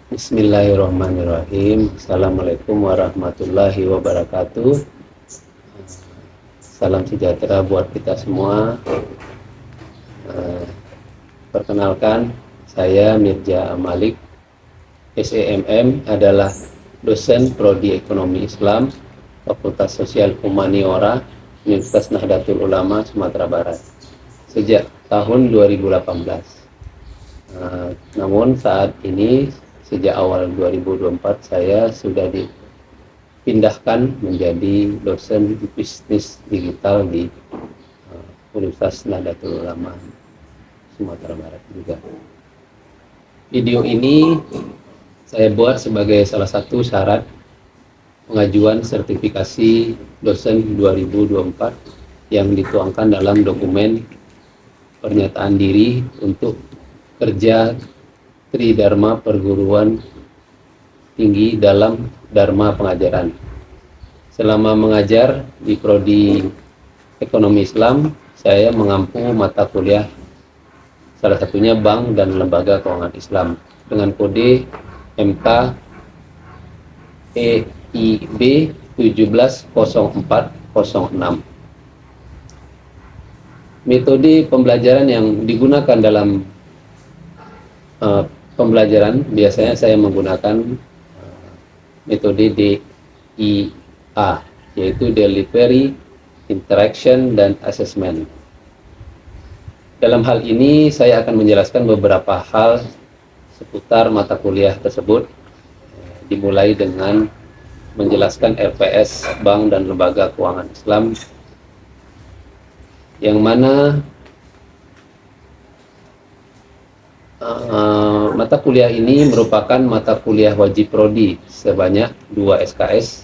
Bismillahirrahmanirrahim. Assalamualaikum warahmatullahi wabarakatuh. Salam sejahtera buat kita semua. Perkenalkan, saya Mirja Malik, SEMM, adalah dosen Prodi Ekonomi Islam, Fakultas Sosial Humaniora, Universitas Nahdlatul Ulama, Sumatera Barat, sejak tahun 2018. Namun saat ini, sejak awal 2024, saya sudah dipindahkan menjadi dosen bisnis digital di Universitas Nahdlatul Ulama, Sumatera Barat juga. Video ini saya buat sebagai salah satu syarat pengajuan sertifikasi dosen 2024 yang dituangkan dalam dokumen pernyataan diri untuk kerja Tridharma Perguruan Tinggi dalam Dharma Pengajaran. Selama mengajar di Prodi Ekonomi Islam, saya mengampu mata kuliah salah satunya Bank dan Lembaga Keuangan Islam dengan kode MK EIB 170406. Metode pembelajaran yang digunakan dalam pembelajaran biasanya saya menggunakan metode DIA, yaitu Delivery, Interaction, dan Assessment. Dalam hal ini saya akan menjelaskan beberapa hal seputar mata kuliah tersebut, dimulai dengan menjelaskan RPS Bank dan Lembaga Keuangan Islam, yang mana mata kuliah ini merupakan mata kuliah wajib prodi sebanyak 2 SKS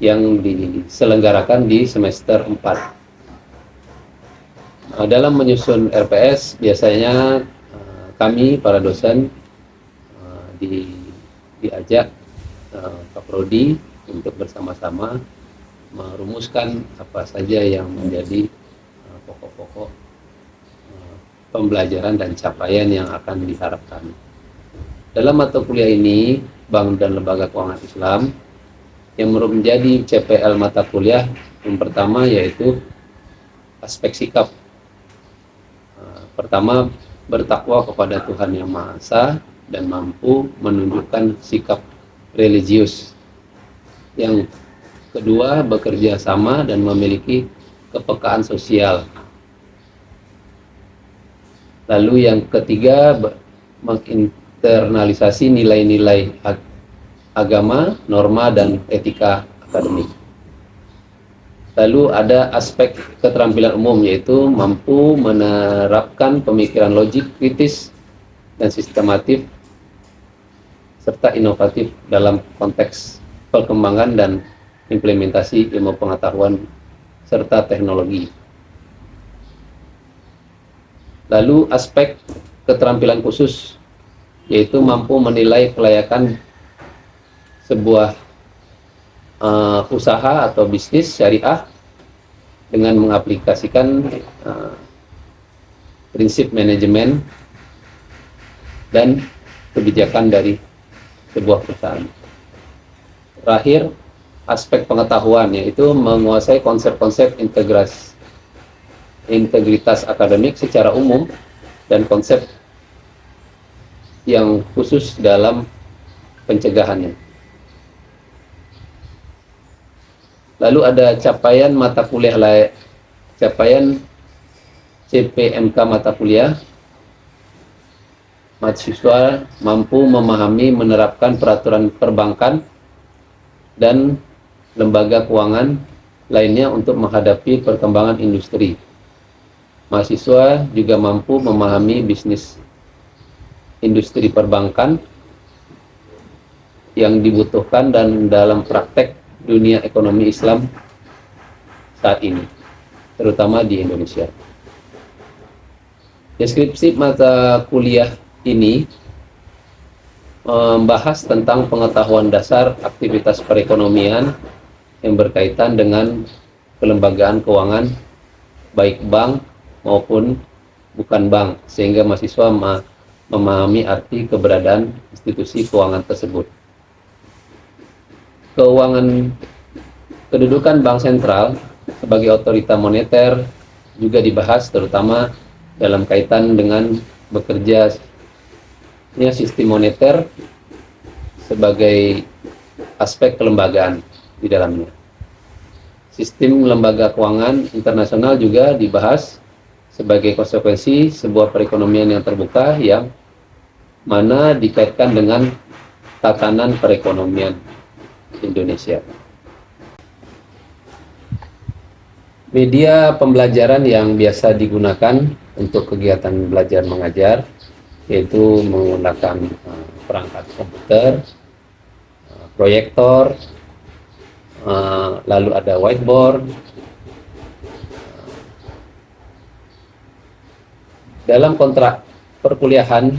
yang diselenggarakan di semester 4. Dalam menyusun RPS, biasanya kami para dosen diajak Pak Prodi untuk bersama-sama merumuskan apa saja yang menjadi pokok-pokok pembelajaran dan capaian yang akan diharapkan. Dalam mata kuliah ini, Bank dan Lembaga Keuangan Islam, yang menjadi CPL mata kuliah yang pertama yaitu aspek sikap. Pertama, bertakwa kepada Tuhan Yang Maha Esa dan mampu menunjukkan sikap religius. Yang kedua, bekerja sama dan memiliki kepekaan sosial. Lalu yang ketiga, menginternalisasi nilai-nilai agama, norma, dan etika akademik. Lalu ada aspek keterampilan umum, yaitu mampu menerapkan pemikiran logik, kritis, dan sistematif, serta inovatif dalam konteks perkembangan dan implementasi ilmu pengetahuan serta teknologi. Lalu aspek keterampilan khusus, yaitu mampu menilai kelayakan sebuah usaha atau bisnis syariah dengan mengaplikasikan prinsip manajemen dan kebijakan dari sebuah perusahaan. Terakhir, aspek pengetahuan, yaitu menguasai konsep-konsep integritas akademik secara umum dan konsep yang khusus dalam pencegahannya. Lalu ada capaian mata kuliah capaian CPMK mata kuliah. Mahasiswa mampu memahami, menerapkan peraturan perbankan dan lembaga keuangan lainnya untuk menghadapi perkembangan industri. Mahasiswa juga mampu memahami bisnis industri perbankan yang dibutuhkan dan dalam praktek dunia ekonomi Islam saat ini, terutama di Indonesia. Deskripsi mata kuliah ini membahas tentang pengetahuan dasar aktivitas perekonomian yang berkaitan dengan kelembagaan keuangan, baik bank maupun bukan bank, sehingga mahasiswa memahami arti keberadaan institusi keuangan tersebut. Kedudukan bank sentral sebagai otorita moneter juga dibahas, terutama dalam kaitan dengan bekerjanya sistem moneter sebagai aspek kelembagaan di dalamnya. Sistem lembaga keuangan internasional juga dibahas sebagai konsekuensi sebuah perekonomian yang terbuka yang mana dikaitkan dengan tatanan perekonomian Indonesia. Media pembelajaran yang biasa digunakan untuk kegiatan belajar mengajar yaitu menggunakan perangkat komputer, proyektor, lalu ada whiteboard. Dalam kontrak perkuliahan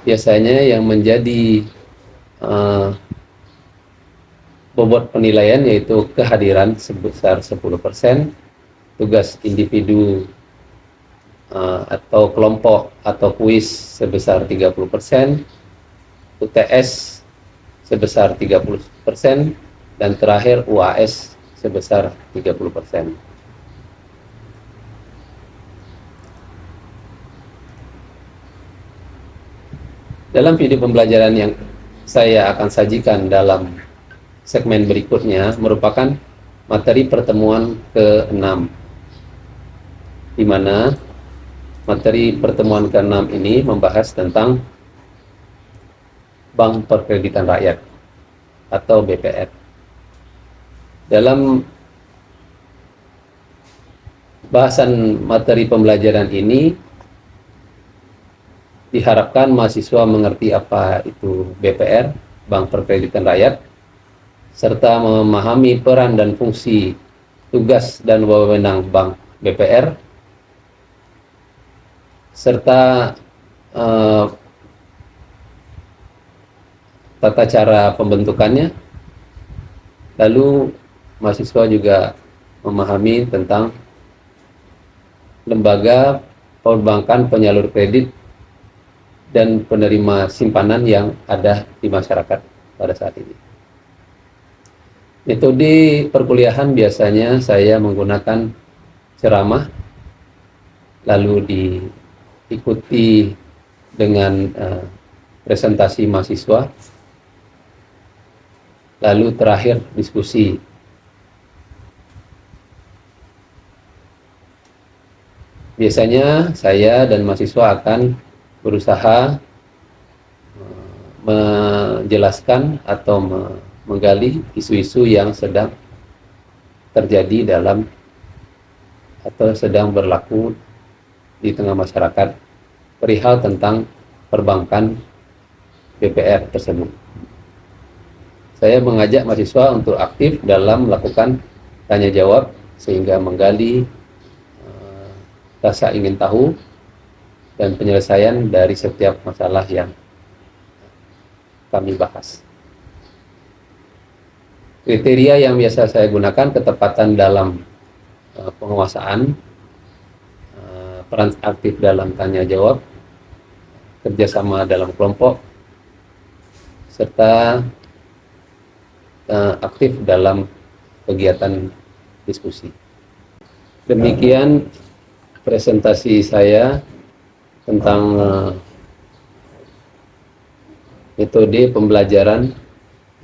biasanya yang menjadi bobot penilaian yaitu kehadiran sebesar 10%, tugas individu atau kelompok atau kuis sebesar 30%, UTS sebesar 30%, dan terakhir UAS sebesar 30%. Dalam video pembelajaran yang saya akan sajikan dalam segmen berikutnya merupakan materi pertemuan ke-6, di mana materi pertemuan ke-6 ini membahas tentang Bank Perkreditan Rakyat atau BPR. Dalam bahasan materi pembelajaran ini diharapkan mahasiswa mengerti apa itu BPR, Bank Perkreditan Rakyat, serta memahami peran dan fungsi, tugas dan wewenang Bank BPR, serta tata cara pembentukannya. Lalu mahasiswa juga memahami tentang lembaga perbankan penyalur kredit dan penerima simpanan yang ada di masyarakat pada saat ini. Metode perkuliahan biasanya saya menggunakan ceramah, lalu diikuti dengan presentasi mahasiswa, lalu terakhir diskusi. Biasanya saya dan mahasiswa akan berusaha menjelaskan atau menggali isu-isu yang sedang terjadi dalam atau sedang berlaku di tengah masyarakat perihal tentang perbankan BPR tersebut. Saya mengajak mahasiswa untuk aktif dalam melakukan tanya jawab sehingga menggali rasa ingin tahu dan penyelesaian dari setiap masalah yang kami bahas. Kriteria yang biasa saya gunakan: ketepatan dalam penguasaan, peran aktif dalam tanya jawab, kerjasama dalam kelompok, serta aktif dalam kegiatan diskusi. Demikian presentasi saya tentang metode pembelajaran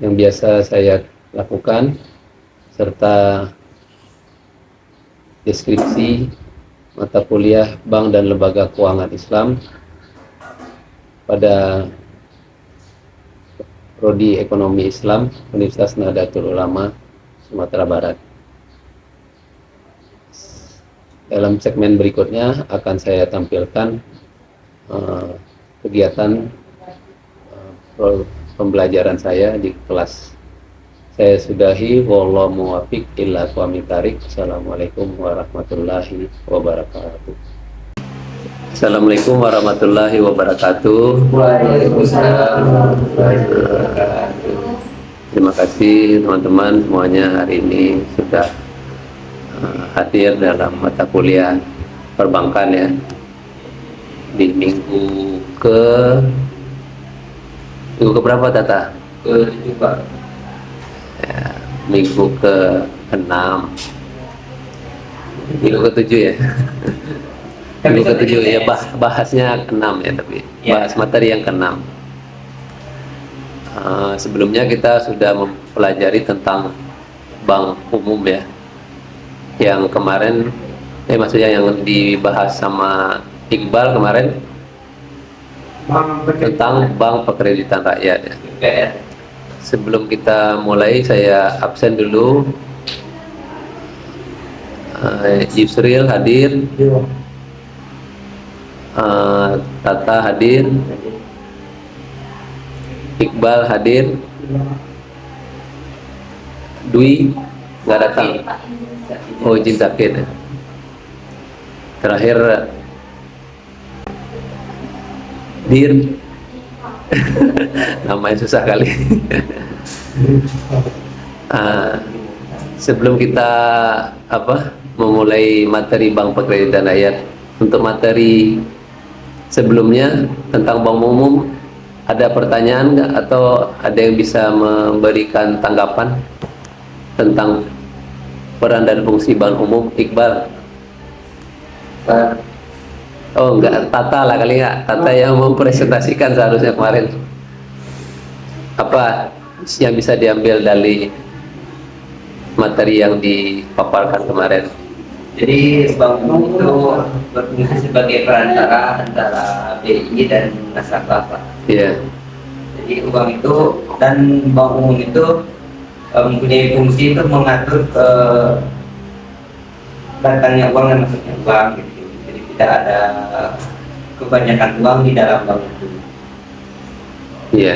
yang biasa saya lakukan, serta deskripsi mata kuliah Bank dan Lembaga Keuangan Islam pada Prodi Ekonomi Islam Universitas Nahdlatul Ulama Sumatera Barat. Dalam segmen berikutnya akan saya tampilkan kegiatan pembelajaran saya di kelas. Saya sudahi, wallahu muwaffiq illa aqwamit thariq. Assalamualaikum warahmatullahi wabarakatuh. Assalamualaikum warahmatullahi wabarakatuh. Waalaikumsalam warahmatullahi wabarakatuh. Terima kasih teman-teman semuanya hari ini sudah hadir dalam mata kuliah perbankan ya. di minggu ke berapa Tata? Ke-7 Pak. Ya, minggu ke-6, minggu ke-7 ya. Minggu ke-7 ya, bahasnya ke-6 ya, tapi Ya. bahas materi yang ke-6. Sebelumnya kita sudah mempelajari tentang bank umum ya, yang kemarin maksudnya yang dibahas sama Iqbal kemarin tentang bank pekreditan rakyat ya. BPR. Sebelum kita mulai, saya absen dulu. Yusril hadir, Tata hadir, Iqbal hadir, Dwi nggak datang. Oh, izin sakit. Terakhir Dir, namanya susah kali. Sebelum kita memulai materi bank pekreditan rakyat, untuk materi sebelumnya tentang bank umum, ada pertanyaan nggak, atau ada yang bisa memberikan tanggapan tentang peran dan fungsi bank umum? Iqbal? Oh enggak, Tata lah kali ya, Tata yang mempresentasikan seharusnya kemarin. Apa yang bisa diambil dari materi yang dipaparkan kemarin? Jadi bank umum itu berfungsi sebagai perantara antara BI dan nasabah Pak. Iya. Jadi uang itu dan bank umum itu mempunyai fungsi untuk mengatur datangnya uang dan masuknya uang gitu. Jadi tidak ada kebanyakan uang di dalam bank itu. Iya.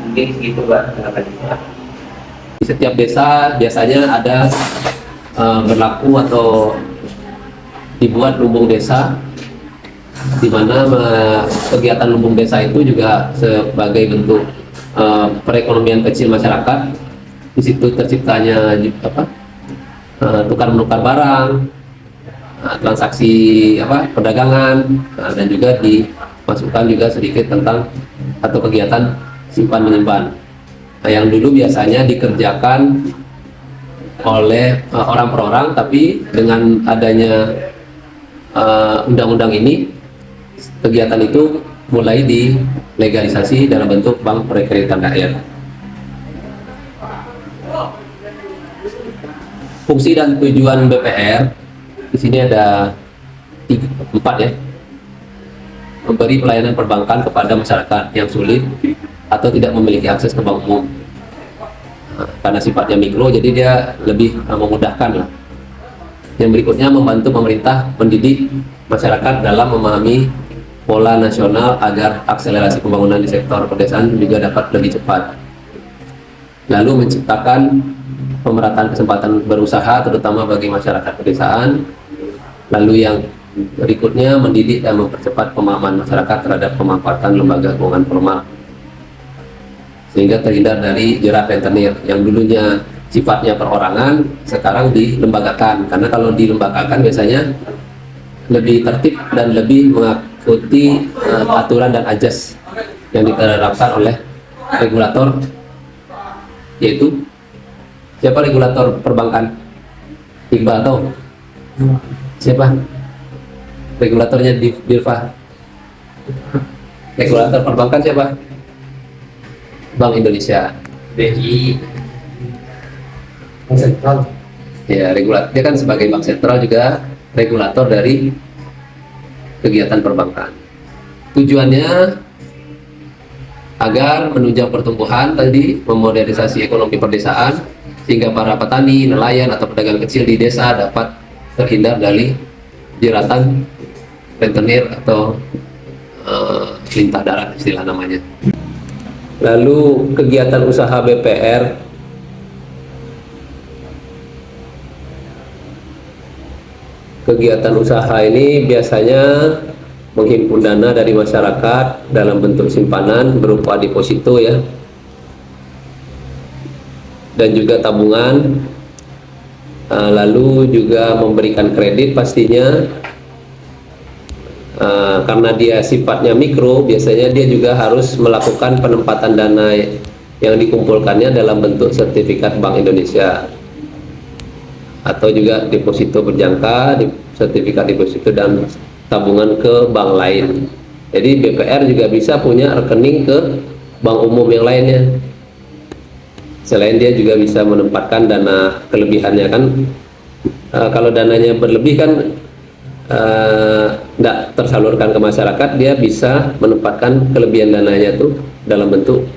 Mungkin segitu Pak pendapat. Di setiap desa biasanya ada berlaku atau dibuat lumbung desa, di mana kegiatan lumbung desa itu juga sebagai bentuk perekonomian kecil masyarakat. Di situ terciptanya tukar menukar barang, transaksi perdagangan, dan juga dimasukkan juga sedikit tentang atau kegiatan simpan menyimpan. Yang dulu biasanya dikerjakan oleh orang per orang, tapi dengan adanya undang-undang ini, kegiatan itu mulai dilegalisasi dalam bentuk bank pekreditan rakyat. Fungsi dan tujuan BPR di sini ada 4 ya. Memberi pelayanan perbankan kepada masyarakat yang sulit atau tidak memiliki akses ke bank umum. Karena sifatnya mikro, jadi dia lebih memudahkan lah. Yang berikutnya, membantu pemerintah mendidik masyarakat dalam memahami pola nasional agar akselerasi pembangunan di sektor pedesaan juga dapat lebih cepat. Lalu menciptakan pemerataan kesempatan berusaha terutama bagi masyarakat pedesaan. Lalu yang berikutnya, mendidik dan mempercepat pemahaman masyarakat terhadap pemanfaatan lembaga keuangan formal, sehingga terhindar dari jerat rentenir yang dulunya sifatnya perorangan, sekarang dilembagakan. Karena kalau dilembagakan biasanya lebih tertib dan lebih mengikuti aturan dan ajas yang diterapkan oleh regulator, yaitu siapa regulator perbankan? Iqbal tahu? Siapa regulatornya di Dirfa? Regulator perbankan siapa? Bank Indonesia. BI. Bank sentral. Ya, dia kan sebagai bank sentral juga regulator dari kegiatan perbankan. Tujuannya agar menunjang pertumbuhan tadi, memodernisasi ekonomi perdesaan, sehingga para petani, nelayan atau pedagang kecil di desa dapat terhindar dari jeratan rentenir atau lintah darat istilah namanya. Lalu kegiatan usaha BPR, kegiatan usaha ini biasanya menghimpun dana dari masyarakat dalam bentuk simpanan berupa deposito ya, dan juga tabungan. Lalu juga memberikan kredit pastinya, karena dia sifatnya mikro, biasanya dia juga harus melakukan penempatan dana yang dikumpulkannya dalam bentuk sertifikat Bank Indonesia atau juga deposito berjangka, sertifikat deposito dan tabungan ke bank lain. Jadi BPR juga bisa punya rekening ke bank umum yang lainnya. Selain dia juga bisa menempatkan dana kelebihannya kan, kalau dananya berlebih kan tidak tersalurkan ke masyarakat, dia bisa menempatkan kelebihan dananya tuh dalam bentuk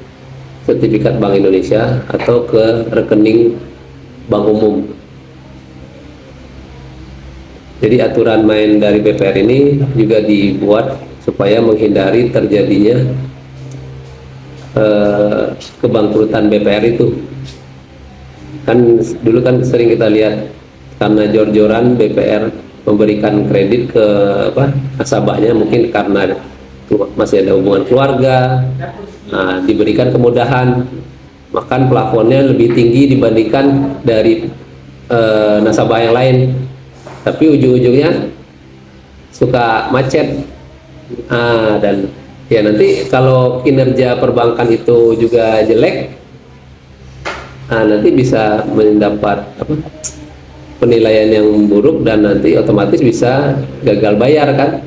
sertifikat Bank Indonesia atau ke rekening bank umum. Jadi aturan main dari BPR ini juga dibuat supaya menghindari terjadinya kebangkrutan BPR itu. Kan dulu kan sering kita lihat karena jor-joran BPR memberikan kredit ke nasabahnya, mungkin karena masih ada hubungan keluarga, diberikan kemudahan, bahkan plafonnya lebih tinggi dibandingkan dari nasabah yang lain, tapi ujung-ujungnya suka macet. Dan ya nanti kalau kinerja perbankan itu juga jelek, nanti bisa mendapat penilaian yang buruk dan nanti otomatis bisa gagal bayar kan,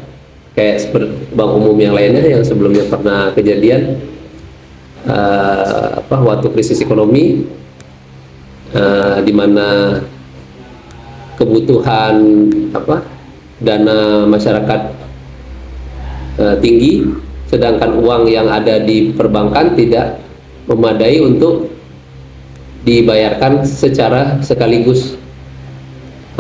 kayak seperti bank umum yang lainnya yang sebelumnya pernah kejadian waktu krisis ekonomi, di mana kebutuhan dana masyarakat tinggi, sedangkan uang yang ada di perbankan tidak memadai untuk dibayarkan secara sekaligus.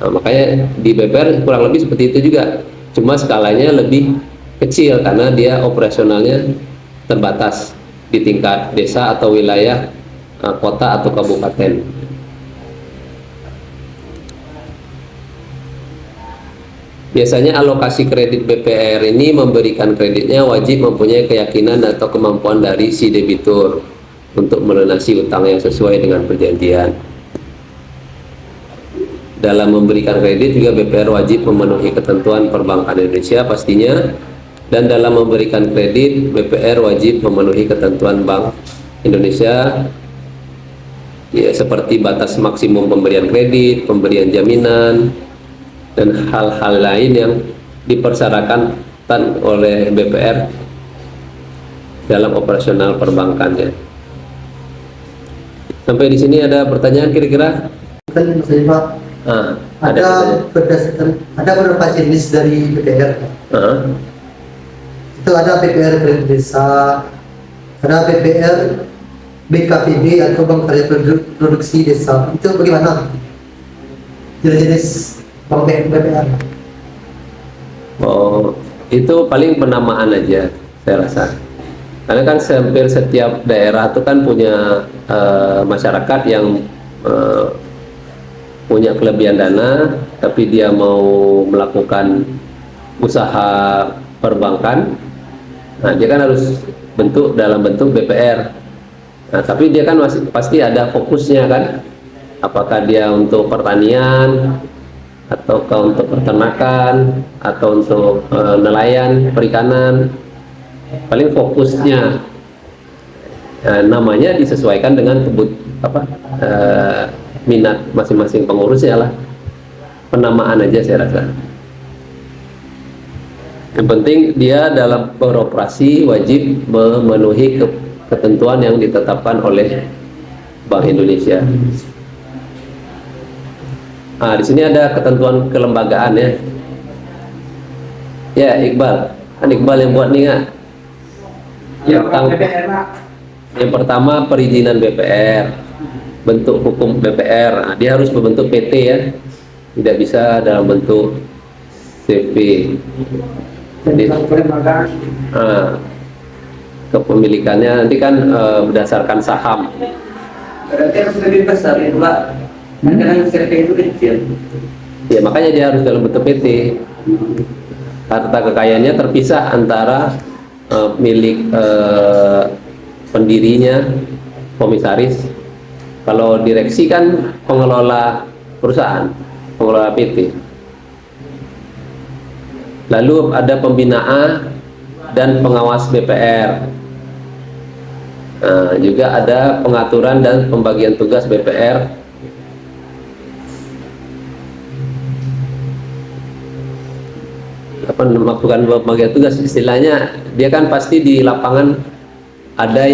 Makanya di BPR kurang lebih seperti itu juga, cuma skalanya lebih kecil karena dia operasionalnya terbatas di tingkat desa atau wilayah kota atau kabupaten. Biasanya alokasi kredit BPR ini memberikan kreditnya wajib mempunyai keyakinan atau kemampuan dari si debitur untuk melunasi utang yang sesuai dengan perjanjian. Dalam memberikan kredit juga BPR wajib memenuhi ketentuan perbankan Indonesia pastinya, dan dalam memberikan kredit BPR wajib memenuhi ketentuan Bank Indonesia ya, seperti batas maksimum pemberian kredit, pemberian jaminan, dan hal-hal lain yang dipersyaratkan oleh BPR dalam operasional perbankannya. Sampai di sini ada pertanyaan kira-kira? Pak. Ada beberapa jenis dari BPR. Itu ada BPR kredit desa, ada BPR BKPD atau Bank Karya Produksi Desa. Itu bagaimana jenis Bank BPR? Oh, itu paling penamaan aja saya rasa. Karena kan hampir setiap daerah itu kan punya masyarakat yang punya kelebihan dana, tapi dia mau melakukan usaha perbankan, dia kan harus bentuk dalam bentuk BPR. Tapi dia kan masih pasti ada fokusnya kan, apakah dia untuk pertanian, atau untuk peternakan, atau untuk nelayan, perikanan. Paling fokusnya namanya disesuaikan dengan minat masing-masing pengurusnya lah. Penamaan aja saya rasa. Yang penting dia dalam beroperasi wajib memenuhi ketentuan yang ditetapkan oleh Bank Indonesia. Di sini ada ketentuan kelembagaan ya. Ya Iqbal, kan Iqbal yang buat nih nggak? Yang pertama perizinan BPR, bentuk hukum BPR, dia harus berbentuk PT ya, tidak bisa dalam bentuk CV. Jadi kepemilikannya nanti kan berdasarkan saham. Berarti harus lebih besar ya Pak, karena CV itu kecil. Ya makanya dia harus dalam bentuk PT. Harta kekayaannya terpisah antara milik pendirinya, komisaris. Kalau direksi kan pengelola perusahaan, pengelola PT. Lalu ada pembinaan dan pengawas BPR. Juga ada pengaturan dan pembagian tugas BPR. Bukan pembagian tugas, istilahnya dia kan pasti di lapangan ada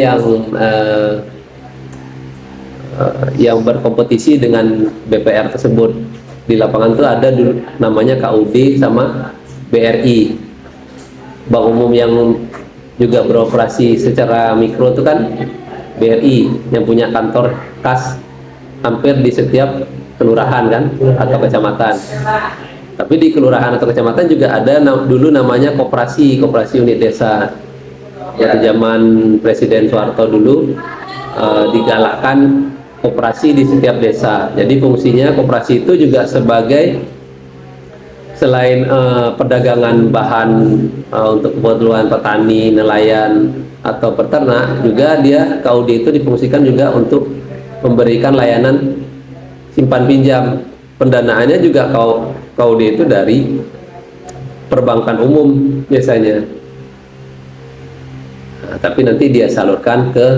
yang berkompetisi dengan BPR tersebut. Di lapangan itu ada dulu namanya KUD sama BRI, bank umum yang juga beroperasi secara mikro itu kan BRI, yang punya kantor kas hampir di setiap kelurahan kan atau kecamatan. Tapi di kelurahan atau kecamatan juga ada dulu namanya koperasi unit desa. Pada zaman Presiden Soeharto dulu digalakkan koperasi di setiap desa. Jadi fungsinya koperasi itu juga sebagai selain perdagangan bahan untuk kebutuhan petani, nelayan atau peternak, juga dia KUD itu difungsikan juga untuk memberikan layanan simpan pinjam. Pendanaannya juga KUD itu dari perbankan umum biasanya. Tapi nanti dia salurkan ke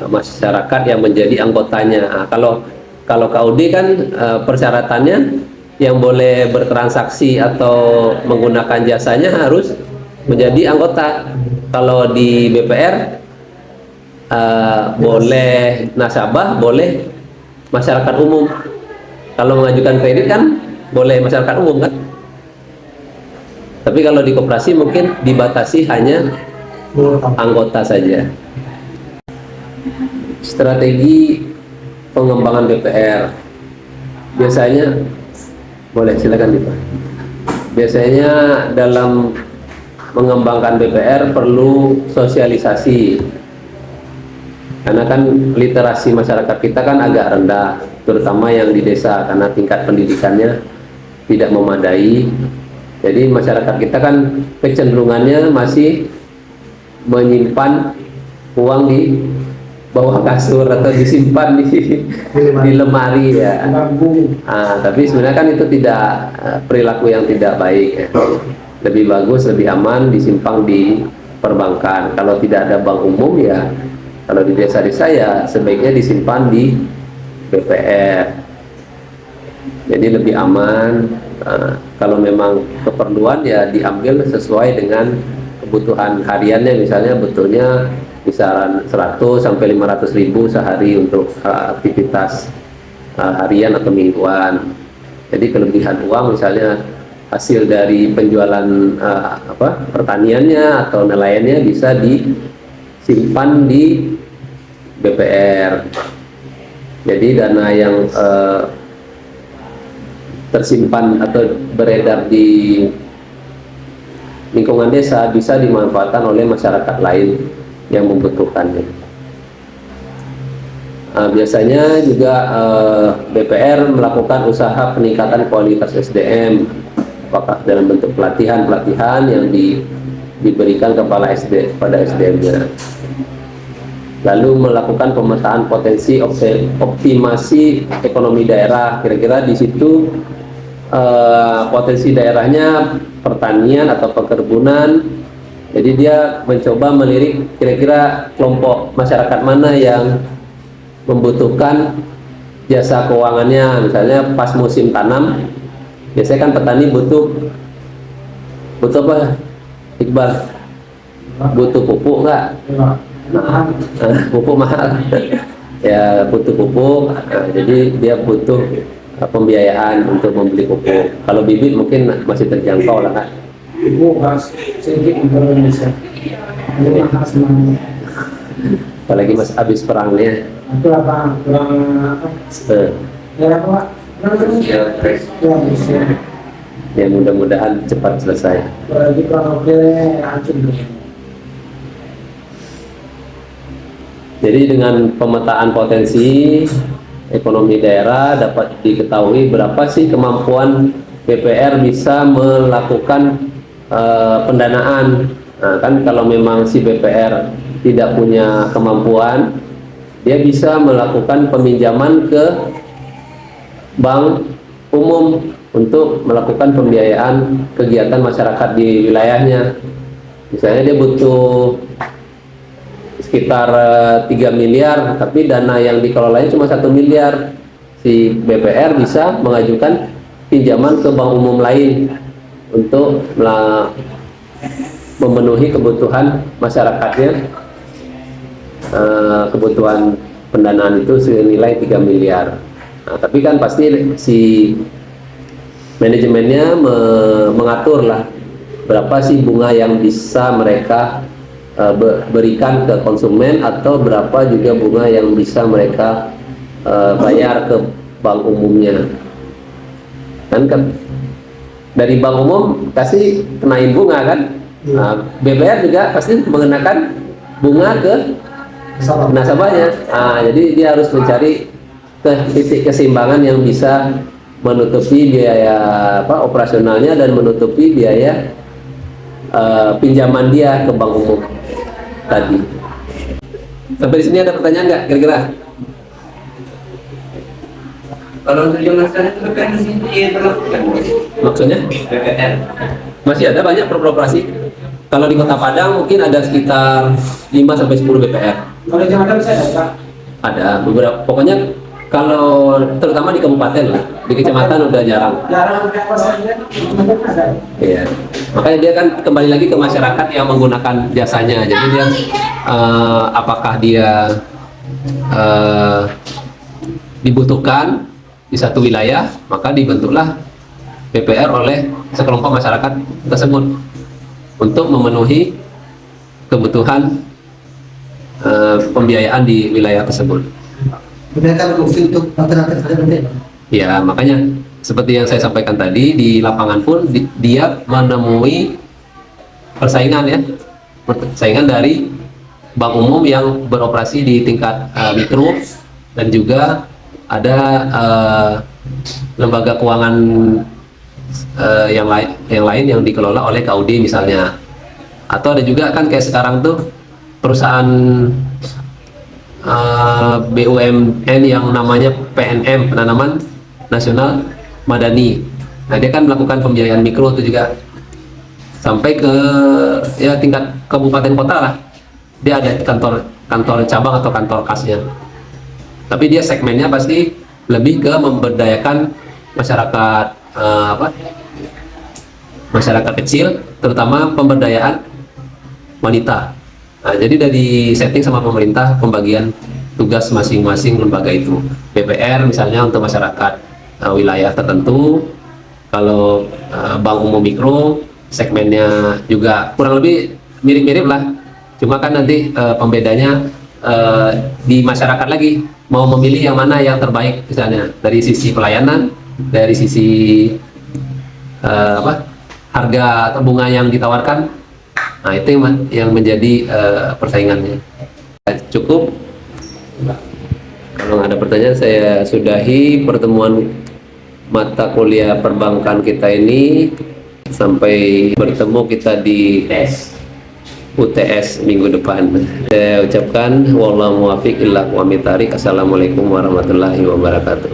masyarakat yang menjadi anggotanya. Kalau KUD kan persyaratannya yang boleh bertransaksi atau menggunakan jasanya harus menjadi anggota. Kalau di BPR boleh nasabah, boleh masyarakat umum. Kalau mengajukan kredit kan boleh masyarakat umum kan. Tapi kalau di koperasi mungkin dibatasi hanya anggota saja. Strategi pengembangan BPR biasanya, boleh silakan Pak. Biasanya dalam mengembangkan BPR perlu sosialisasi, karena kan literasi masyarakat kita kan agak rendah, terutama yang di desa, karena tingkat pendidikannya tidak memadai. Jadi masyarakat kita kan kecenderungannya masih menyimpan uang di bawah kasur atau disimpan di lemari ya. Tapi sebenarnya kan itu tidak perilaku yang tidak baik ya. Lebih bagus, lebih aman disimpan di perbankan. Kalau tidak ada bank umum ya, kalau di desa-desa ya sebaiknya disimpan di BPR. Jadi lebih aman. Kalau memang keperluan ya diambil sesuai dengan kebutuhan hariannya, misalnya betulnya kisaran 100 sampai 500 ribu sehari untuk aktivitas harian atau mingguan. Jadi kelebihan uang misalnya hasil dari penjualan pertaniannya atau nelayannya bisa disimpan di BPR. Jadi dana yang tersimpan atau beredar di lingkungan desa bisa dimanfaatkan oleh masyarakat lain yang membutuhkannya. Biasanya juga BPR melakukan usaha peningkatan kualitas SDM, apakah dalam bentuk pelatihan yang diberikan kepala pada SDM-nya. Lalu melakukan pemetaan potensi optimasi ekonomi daerah. Kira-kira di situ potensi daerahnya pertanian atau perkebunan. Jadi dia mencoba melirik kira-kira kelompok masyarakat mana yang membutuhkan jasa keuangannya. Misalnya pas musim tanam, biasanya kan petani butuh apa, Iqbal? Butuh pupuk nggak? Nah, pupuk mahal. Ya butuh pupuk. Jadi dia butuh pembiayaan untuk membeli pupuk. Kalau bibit mungkin masih terjangkau lah kan. Ibu harus sedikit Indonesia. Ini harus Apalagi mas habis perangnya. itu apa kurang apa? Ya apa? Ya mudah-mudahan cepat selesai. Di kurang oke hancur. Jadi dengan pemetaan potensi ekonomi daerah dapat diketahui berapa sih kemampuan BPR bisa melakukan pendanaan. Nah, kan kalau memang si BPR tidak punya kemampuan, dia bisa melakukan peminjaman ke bank umum untuk melakukan pembiayaan kegiatan masyarakat di wilayahnya. Misalnya dia butuh sekitar 3 miliar, tapi dana yang dikelolanya cuma 1 miliar. Si BPR bisa mengajukan pinjaman ke bank umum lain untuk memenuhi kebutuhan masyarakatnya, kebutuhan pendanaan itu senilai 3 miliar. Nah, tapi kan pasti si manajemennya mengatur lah berapa sih bunga yang bisa mereka berikan ke konsumen, atau berapa juga bunga yang bisa mereka bayar ke bank umumnya. Kan dari bank umum kasih kenain bunga kan. Nah, BPR juga pasti mengenakan bunga ke nasabahnya. Nah, jadi dia harus mencari titik keseimbangan yang bisa menutupi biaya operasionalnya dan menutupi biaya pinjaman dia ke bank umum tadi. Sampai di sini ada pertanyaan nggak kira-kira? Kalau untuk zaman sekarang itu kan masih diberlakukan. Maksudnya? BPR. Masih ada banyak beroperasi. Kalau di Kota Padang mungkin ada sekitar 5-10 BPR. Kalau di Jakarta bisa ada, Pak? Ada beberapa, pokoknya kalau terutama di kabupaten lah, di kecamatan udah jarang. Jarang apa saja, ada. Iya. Makanya dia kan kembali lagi ke masyarakat yang menggunakan jasanya. Jadi dia apakah dia dibutuhkan di satu wilayah, maka dibentuklah BPR oleh sekelompok masyarakat tersebut untuk memenuhi kebutuhan pembiayaan di wilayah tersebut. Gunakan fungsi untuk alternatif penting. Ya, makanya seperti yang saya sampaikan tadi, di lapangan pun dia menemui persaingan ya, persaingan dari bank umum yang beroperasi di tingkat mikro, dan juga ada lembaga keuangan yang lain yang dikelola oleh KUD misalnya, atau ada juga kan kayak sekarang tuh perusahaan BUMN yang namanya PNM, Penanaman Nasional Madani. Nah, dia kan melakukan pembiayaan mikro itu juga sampai ke ya tingkat kabupaten kota lah. Dia ada kantor cabang atau kantor kasnya. Tapi dia segmennya pasti lebih ke memberdayakan masyarakat masyarakat kecil, terutama pemberdayaan wanita. Nah, jadi dari setting sama pemerintah pembagian tugas masing-masing lembaga itu. BPR misalnya untuk masyarakat wilayah tertentu, kalau bank umum mikro segmennya juga kurang lebih mirip-mirip lah. Cuma kan nanti pembedanya di masyarakat lagi mau memilih yang mana yang terbaik, misalnya dari sisi pelayanan, dari sisi harga atau bunga yang ditawarkan. Nah, itu yang menjadi persaingannya. Cukup. Kalau nggak ada pertanyaan, saya sudahi pertemuan mata kuliah perbankan kita ini. Sampai bertemu kita di UTS minggu depan. Saya ucapkan wallahu muwaffiq illa aqwamit thariq. Assalamualaikum warahmatullahi wabarakatuh.